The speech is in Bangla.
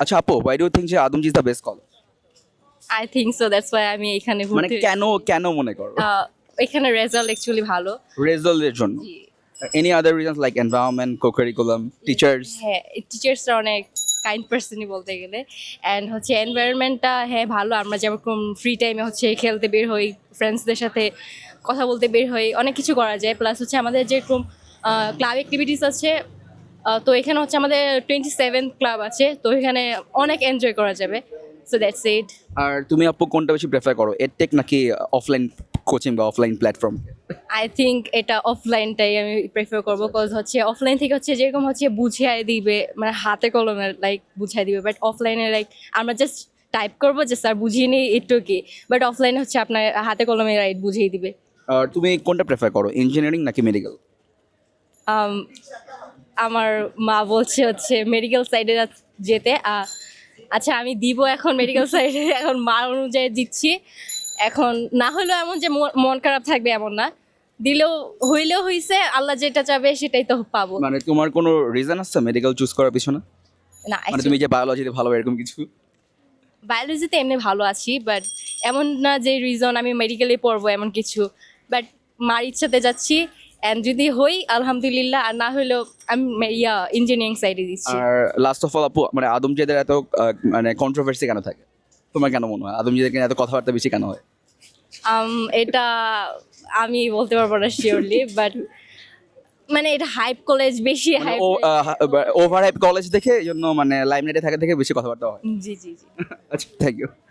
আচ্ছা আপু, why do you think যে Adamjee is the best college? I think so, that's why আমি এখানে মানে ভর্তি কেন কেন মনে করো? এখানে রেজাল্ট অ্যাকচুয়ালি ভালো। রেজাল্টের জন্য? জি। Any other reasons like environment, co-curriculum, teachers? হ্যাঁ, টিচার্সরা অনেক কাইন্ড পার্সনই বলতে গেলে। অ্যান্ড হচ্ছে এনভায়রনমেন্টটা হ্যাঁ ভালো, আমরা যেরকম ফ্রি টাইমে হচ্ছে খেলতে বের হই, ফ্রেন্ডসদের সাথে কথা বলতে বের হই, অনেক কিছু করা যায়। প্লাস হচ্ছে আমাদের যেরকম ক্লাব অ্যাক্টিভিটিস আছে, তো এখানে হচ্ছে আমাদের 27 ক্লাব আছে, তো এখানে অনেক এনজয় করা যাবে। So that's it. আর তুমি আপু কোনটা বেশি প্রেফার করো, এডটেক নাকি অফলাইন কোচিং বা অফলাইন প্ল্যাটফর্ম? আই থিঙ্ক এটা অফলাইনটাই আমি প্রেফার করবো, কজ হচ্ছে অফলাইন থেকে হচ্ছে যেরকম হচ্ছে বুঝিয়ে দিবে, মানে হাতে কলমে লাইক বুঝিয়ে দিবে, বাট অফলাইনে লাইক আমরা জাস্ট টাইপ করবো যে স্যার বুঝিয়ে নিই একটু কি, বাট অফলাইনে হচ্ছে আপনার হাতে কলমে রাইট বুঝিয়ে দিবে। আর তুমি কোনটা প্রেফার করো, ইঞ্জিনিয়ারিং নাকি মেডিকেল? Um, আমার মা বলছে হচ্ছে মেডিকেল সাইডে যেতে। আচ্ছা আমি দিব এখন মেডিকেল সাইডে, এখন মার অনুযায়ী দিচ্ছি। এখন না হলেও এমন যে মন খারাপ থাকবে এমন না, দিলেও হইলেও হইছে, আল্লাহ যেটা চাবে সেটাই তো পাবো। মানে তোমার কোনো রিজন আছে মেডিকেল চুজ করার পিছনে? না, মানে তুমি যে বায়োলজিতে ভালো এরকম কিছু? বায়োলজিতে এমনি ভালো আছি, বাট এমন না যে রিজন আমি মেডিকেলে পড়বো এমন কিছু, বাট মার ইচ্ছাতে যাচ্ছি। অ্যান্ড যদি হই আলহামদুলিল্লাহ, আর না হইলেও আমি ইঞ্জিনিয়ারিং সাইডে দিচ্ছি। আর লাস্ট অফ অল আপু, মানে আদমজিদের এত মানে কন্ট্রোভার্সি কেন থাকে? তোমার কেন মনে হয় আদমজিদের এত কথাবার্তা বেশি কেন হয়? এটা আমি বলতে পারবো না শিওরলি, বাট মানে এটা হাইপ কলেজ, বেশি মানে হাইপ। ও ওভার হাইপ কলেজ দেখে এই জন্য মানে লাইমলাইটে থাকে দেখে বেশি কথাবার্তা হয়। জি জি জি। আচ্ছা, থ্যাংক ইউ।